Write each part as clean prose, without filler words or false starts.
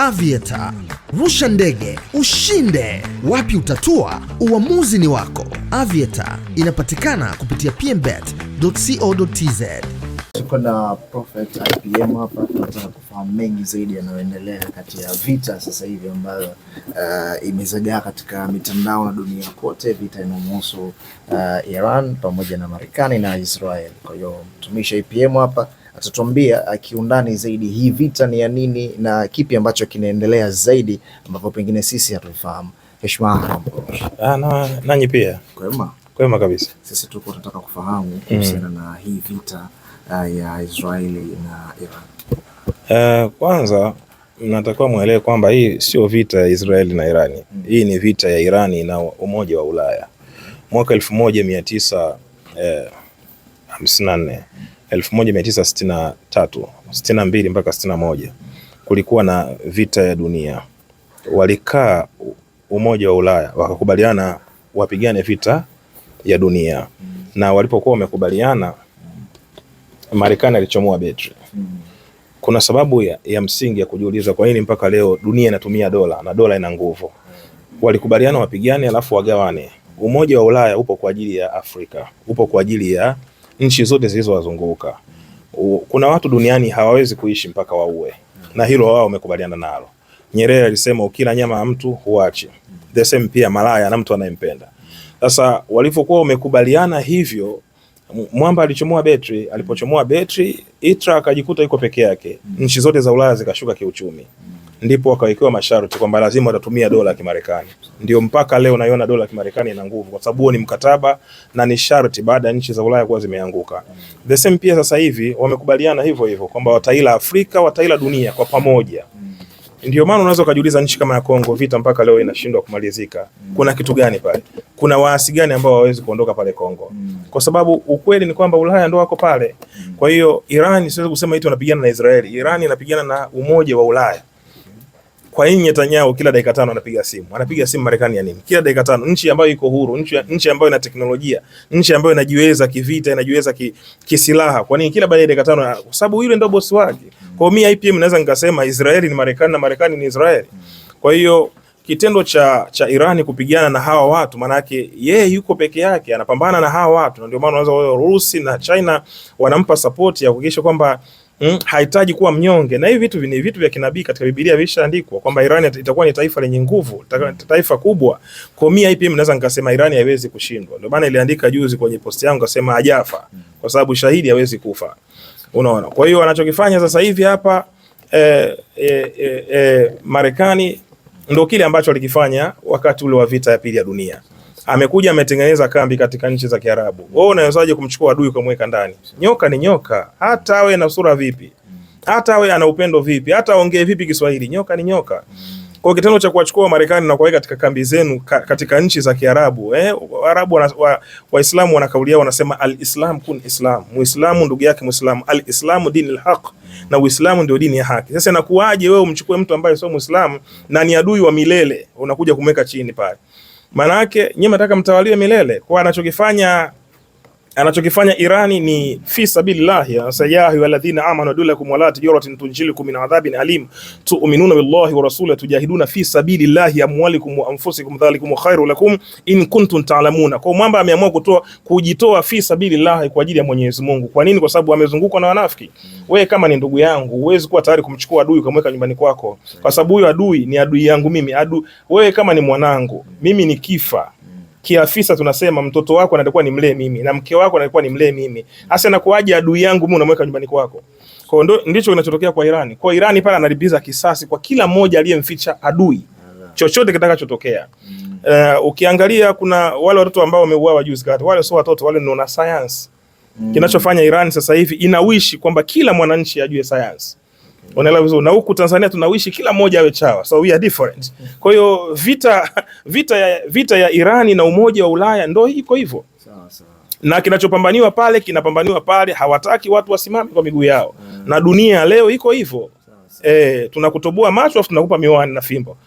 Aviator. Rusha ndege, ushinde. Wapi utatua? Uamuzi ni wako. Aviator inapatikana kupitia pmbet.co.tz. Tuko na Prophet IPM hapa, tunataka kufahamu mengi zaidi yanayoendelea kati ya vita sasa hivi ambayo imezagaa katika mitandao na dunia kote, vita inamhusu Iran pamoja na Marekani na Israel. Kwa hiyo mtumishi IPM hapa atatuambia kiundani zaidi hii vita ni ya nini na kipi ambacho kinaendelea zaidi ambapo pengine sisi hatufahamu. Heshima nanyi pia. Kwema kabisa. Sisi tuko tunataka kufahamu kuhusiana na hii vita ya Israeli na Iran. Kwanza natakiwa muelewe kwamba hii sio vita ya Israeli na Irani. Hii ni vita ya Irani na Umoja wa Ulaya. Mwaka 1954, 1963, 62 mpaka 61 kulikuwa na vita ya dunia. Walikaa Umoja wa Ulaya wakakubaliana wapigane vita ya dunia. Na walipokuwa wamekubaliana, Marekani alichomoa betri. Kuna sababu ya msingi ya kujiuliza kwa nini mpaka leo dunia inatumia dola na dola ina nguvu. Walikubaliana wapigane alafu wagawane. Umoja wa Ulaya upo kwa ajili ya Afrika, upo kwa ajili ya nchi zote zilizowazunguka. Kuna watu duniani hawawezi kuishi mpaka waue, na hilo wao wamekubaliana nalo. Nyerere alisema ukila nyama ya mtu huachi. The same pia malaya na mtu anayempenda. Sasa walipokuwa wamekubaliana hivyo, Mwamba alichomoa betri. Alipochomoa betri, ITRA akajikuta yuko peke yake. Nchi zote za Ulaya zikashuka kiuchumi. Ndipo wakawekewa masharti kwamba lazima watatumia dola ya Kimarekani. Ndio mpaka leo naiona dola ya Kimarekani ina nguvu, kwa sababu ni mkataba na ni sharti baada ya nchi za Ulaya kuwa zimeanguka. The same pia sasa hivi wamekubaliana hivyo hivyo kwamba wataila Afrika, wataila dunia kwa pamoja. Ndio maana unaweza kujiuliza nchi kama ya Kongo, vita mpaka leo inashindwa kumalizika. Kuna kitu gani pale? Kuna waasi gani ambao hawawezi kuondoka pale Kongo? Kwa sababu ukweli ni kwamba Ulaya ndio wako pale. Kwa hiyo Iran siwezi kusema eti wanapigana na Israeli. Iran inapigana na Umoja wa Ulaya. Kwa nini Netanyahu kila dakika 5 anapiga simu? Anapiga simu Marekani ya nini? Kila dakika 5, nchi ambayo iko huru, nchi ambayo ina teknolojia, nchi ambayo inajiweza kivita, inajiweza kisilaha. Kwa nini kila baada ya dakika 5? Kwa sababu yule ndio bosi wake. Kwa mimi IPM naweza nikasema Israeli ni Marekani na Marekani ni Israeli. Kwa hiyo kitendo cha Irani kupigana na hawa watu, maana yake yeye yuko peke yake anapambana na hawa watu. Ndio maana unaweza Urusi na China wanampa support ya kuhakikisha kwamba hahitaji kuwa mnyonge. Na hivi vitu ni vitu vya kinabii katika Biblia vishaandikwa kwamba Iran itakuwa ni taifa lenye nguvu, taifa kubwa. Kwa mimi IPM naweza nikasema Iran haiwezi kushindwa. Ndio maana iliandika juzi kwenye post yangu akasema hajafa, kwa sababu shahidi hawezi kufa. Unaona? Kwa hiyo wanachokifanya sasa hivi hapa Marekani ndio kile ambacho alikifanya wakati ule wa vita ya pili ya dunia. Amekuja ametengeneza kambi katika nchi za Kiarabu. Wewe unawezaje kumchukua adui kumweka ndani? Nyoka ni nyoka. Hata awe na sura vipi, hata awe ana upendo vipi, hata aongee vipi Kiswahili, nyoka ni nyoka. Kwa kitendo cha kuwachukua Marekani na kuweka katika kambi zenu katika nchi za Kiarabu, Waarabu Waislamu wanakaulia wanasema al-Islam kun Islam. Muislamu ndugu yake Muislamu, al-Islamu dinul haq, na Uislamu ndio dini ya haki. Sasa inakuwaje wewe umchukue mtu ambaye sio Muislamu na ni adui wa milele unakuja kumweka chini pale? Maana yake nyinyi mnataka mtawaliwe milele. Kwa anachokifanya Irani ni fi sabilillah, ya sayahi walladhina amanu dulakum wala tijaratin tunjilukum min adhabin alim tu'minuna billahi wa rasulihi tujahiduna fi sabilillah amwalikum wa anfusikum dhalikum khairu lakum in kuntum ta'lamuna. Kwa Mwamba ameamua kujitoa fi sabilillah kwa ajili ya Mwenyezi Mungu. Kwa nini? Kwa sababu amezungukwa na wanafiki. Wewe kama ni ndugu yangu huwezi kuwa tayari kumchukua adui kumweka nyumbani kwako, kwa sababu huyo adui ni adui yangu mimi. Wewe kama ni mwanangu, mimi nikifa kiafisa tunasema mtoto wako anatakuwa ni mlee mimi na mke wako anatakuwa ni mlee mimi. Hasa inakuaje adui yangu mimi unamweka nyumbani kwako? Kwa hiyo ndicho kinachotokea kwa Irani. Kwa Irani pale analipiza kisasi kwa kila mmoja aliyemficha adui, chochote kitakachotokea. Ukiangalia kuna wale watoto ambao wameuawa juzi kati, wale sio watoto, wale ni wana science. Kinachofanya Irani sasa hivi inawishi kwamba kila mwananchi ajue science. Unaelewa vizuri? Na huku Tanzania tunawishi kila mmoja awe chawa. So we are different. Kwa hiyo vita ya Irani na Umoja wa Ulaya ndio iko hivyo. Sawa. Na kinachopambaniwa pale kinapambaniwa pale, hawataki watu wasimame kwa miguu yao. Na dunia leo iko hivyo. tunakutoboa macho afu tunakupa miwani na fimbo.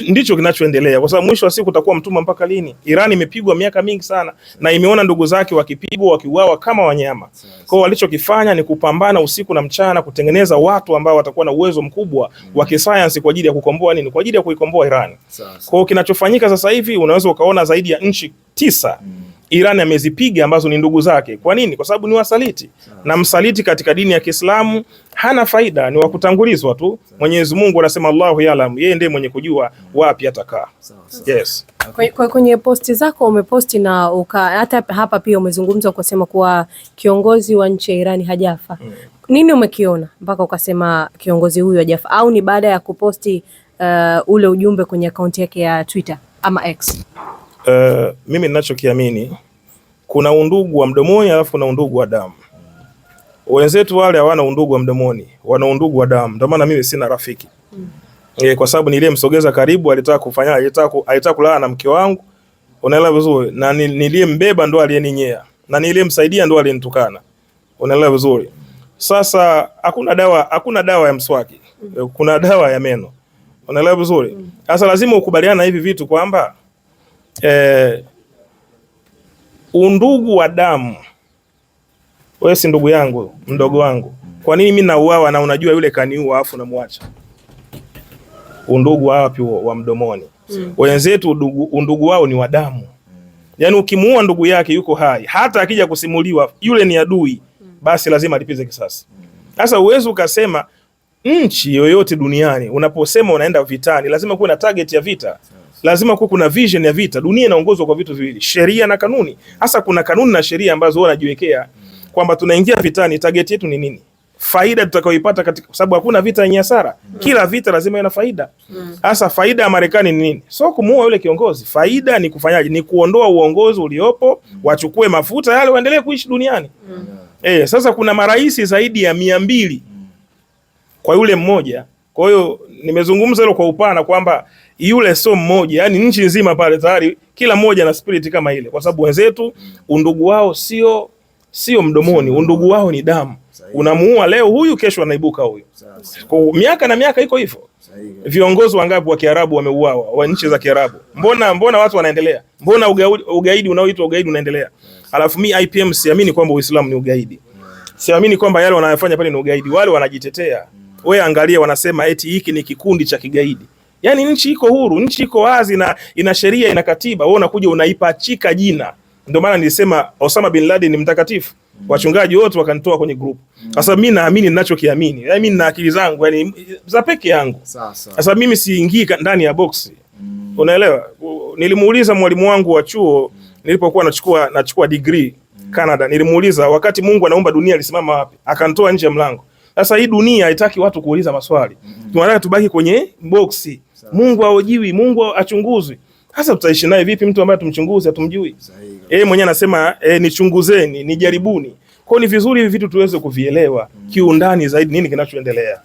Ndicho kinachoendelea, kwa sababu mwisho wa siku utakuwa mtumwa mpaka lini? Iran imepigwa miaka mingi sana na imeona ndugu zake wakipigwa, wakiuawa kama wanyama. Kwa hiyo walichokifanya ni kupambana usiku na mchana kutengeneza watu ambao watakuwa na uwezo mkubwa wa kisayansi kwa ajili ya kukomboa nini? Kwa ajili ya kuikomboa Iran. Kwa hiyo kinachofanyika sasa hivi unaweza ukaona zaidi ya nchi 9 Iran amezipiga ambazo ni ndugu zake. Kwa nini? Kwa sababu ni wasaliti. Na msaliti katika dini ya Kiislamu hana faida, ni wa kutangulizwa tu. Mwenyezi Mungu anasema Allahu ya'lam, yeye ndiye mwenye kujua wapi atakaa. Yes. Kwenye posti zako umeposti na hata hapa pia umezungumza ukasema kuwa kiongozi wa nchi ya Iran hajafa. Nini umekiona mpaka ukasema kiongozi huyu hajafa, au ni baada ya kuposti ule ujumbe kwenye akaunti yake ya Twitter ama X? Mimi ninachokiamini kuna undugu wa mdomoni alafu kuna undugu wa damu. Wenzetu wale hawana undugu wa mdomoni, wana undugu wa damu. Ndio maana mimi sina rafiki. Kwa sababu niliyemsogeza karibu alitaka kulala na mke wangu. Unaelewa vizuri? Na niliyembeba ndo aliyeninyea. Na niliyemsaidia ndo aliyenitukana. Unaelewa vizuri? Sasa hakuna dawa ya mswaki. Kuna dawa ya meno. Unaelewa vizuri? Sasa lazima ukubaliana na hivi vitu kwamba undugu wa damu, wewe si ndugu yangu, mdogo wangu. Kwa nini mimi nauawa na unajua yule kaniua afu namwacha? Undugu wapi wa mdomoni? Wenzetu undugu wao ni wa damu. Yaani ukimuua ndugu yake yuko hai, hata akija kusimuliwa yule ni adui, basi lazima alipize kisasi. Sasa uwezo ukasema nchi yoyote duniani unaposema unaenda vitani lazima kuwe na target ya vita. Lazima kuwe kuna vision ya vita. Dunia inaongozwa kwa vitu viwili, sheria na kanuni. Hasa kuna kanuni na sheria ambazo wanajiwekea kwamba tunaingia vitani, target yetu ni nini? Faida tutakayoipata katika, kwa sababu hakuna vita yenye hasara. Kila vita lazima ina faida. Hasa faida ya Marekani ni nini? Sio kumuua yule kiongozi. Faida ni kufanyaje? Ni kuondoa uongozi uliopo, wachukue mafuta yale waendelee kuishi duniani. Sasa kuna marais zaidi ya 200 kwa yule mmoja. Kwa hiyo nimezungumza hilo kwa upana kwamba yule sio mmoja, yani nchi nzima pale tayari kila mmoja na spirit kama ile, kwa sababu wenzetu undugu wao sio mdomoni, undugu wao ni damu. Unamuua leo huyu, kesho anaibuka huyu. Kwa miaka na miaka iko hivyo. Viongozi wangapi wa Kiarabu wameuawa, wa nchi za Kiarabu? Mbona watu wanaendelea? Mbona ugaidi unaoitwa ugaidi unaendelea? Alafu mimi IPM siamini kwamba Uislamu ni ugaidi. Siamini kwamba yale wanayofanya pale ni ugaidi. Wale wanajitetea. Wewe angalia, wanasema eti hiki ni kikundi cha kigaidi. Yaani nchi iko huru, nchi iko wazi na ina sheria, ina katiba. Wewe unakuja unaipachika jina. Ndio maana nilisema Osama bin Laden ni mtakatifu. Wachungaji wote wakanitoa kwenye group. Sasa mimi naamini ninachokiamini. Yaani mimi nina akili zangu, yani za peke yangu. Sasa mimi siingii ndani ya box. Unaelewa? Nilimuuliza mwalimu wangu wa chuo nilipokuwa nachukua degree Canada. Nilimuuliza wakati Mungu anaumba dunia alisimama wapi? Akanitoa nje ya mlango. Sasa hii dunia haitaki watu kuuliza maswali. Tunataka tubaki kwenye boksi. Mungu haojiwi, Mungu achunguzwi. Sasa tutaishi naye vipi mtu ambaye tumchunguzi hatumjui? Yeye mwenyewe anasema nichunguzeni, nijaribuni. Kwa hiyo ni vizuri hivi vitu tuweze kuvielewa kiundani zaidi nini kinachoendelea.